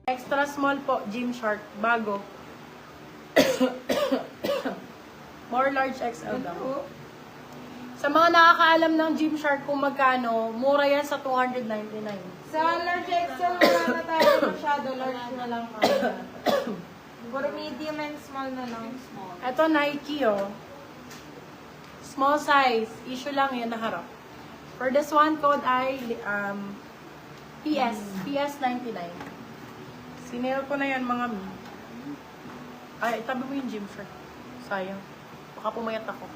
Extra small po, Gymshark, bago. More large XL daw. Sa mga nakakaalam ng Gymshark kung magkano, mura yan sa 299. Sa large XL, wala na tayo masyado. Large na lang. Puro medium and small na lang. Ito Nike, oh. Small size. Issue lang yan na harap. For this one, code ay PS99. Sinale ko na yan, mga mi. Ay, tabi mo yung Gymshark. Sayang. Baka pumayat ako.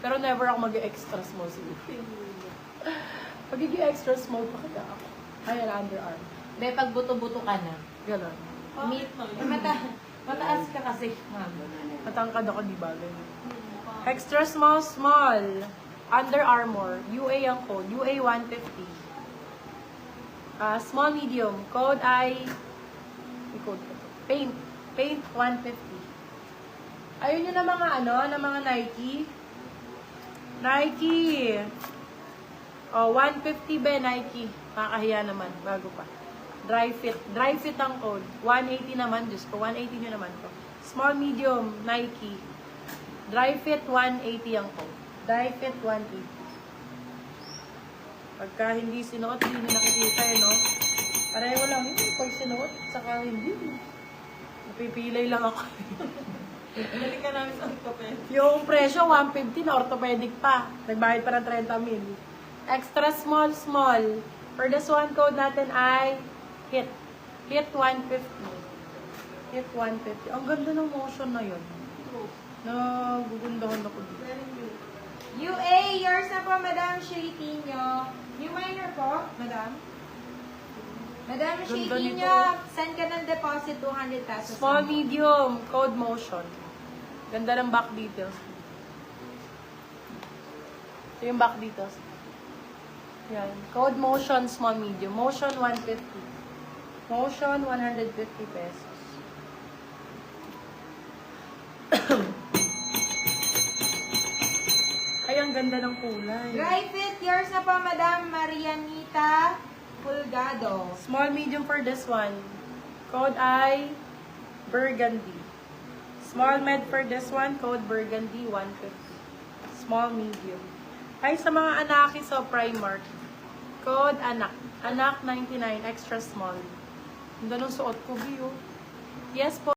Pero never ako mag-extra small siguro. Pagiging extra small pa kaya ako. Ayan, underarm. Be, pag buto-buto ka na. Ganon. Mataas ka kasi, ma'am. Matangkad ako, di ba? Ganyan. Extra small, small. Under Armour. UA ang code. UA 150. Small, medium. Code ay... code ko to. Paint. Paint 150. Ayun yun na mga na mga Nike. Nike. Oh, 150 be, Nike. Makakahiya naman. Bago pa. Dry fit. Dry fit ang code. 180 naman. Diyos ko. 180 nyo naman to. Small, medium, Nike. Dry fit, 180 ang code. Dry fit, 180. Pagka hindi sinuot, hindi nyo nakikita no? Pareho lang yun. Pag sinuot, saka hindi. Napipilay lang ako. Balik ka namin sa orthopedic. Yung presyo, 150 na orthopedic pa. Nagbayad pa ng 30 mil. Extra small, small. For this one, code natin ay HIT. HIT 150. HIT 150. Ang ganda ng motion na yun. Nagugundahan ako dito. UA, yours na po, Madam Shiritinho. New minor po, Madam. Madam Ganda Shiritinho, nito. send ka ng deposit 200 pesos. Small, medium, code motion. Ganda ng back details. Ito yung back details. Yan. Code motion, small, medium. Motion, 150. Motion, 150 pesos. Ay, ang ganda ng kulay. Dry fit, yours na po, Madam Marianita Pulgado. Small, medium for this one. Code ay burgundy. Small, med for this one. Code burgundy, 150. Small, medium. Ay, sa mga anaki sa Primark. Code anak. Anak, 99. Extra small. Ang ganun suot ko, Bio. Yes po.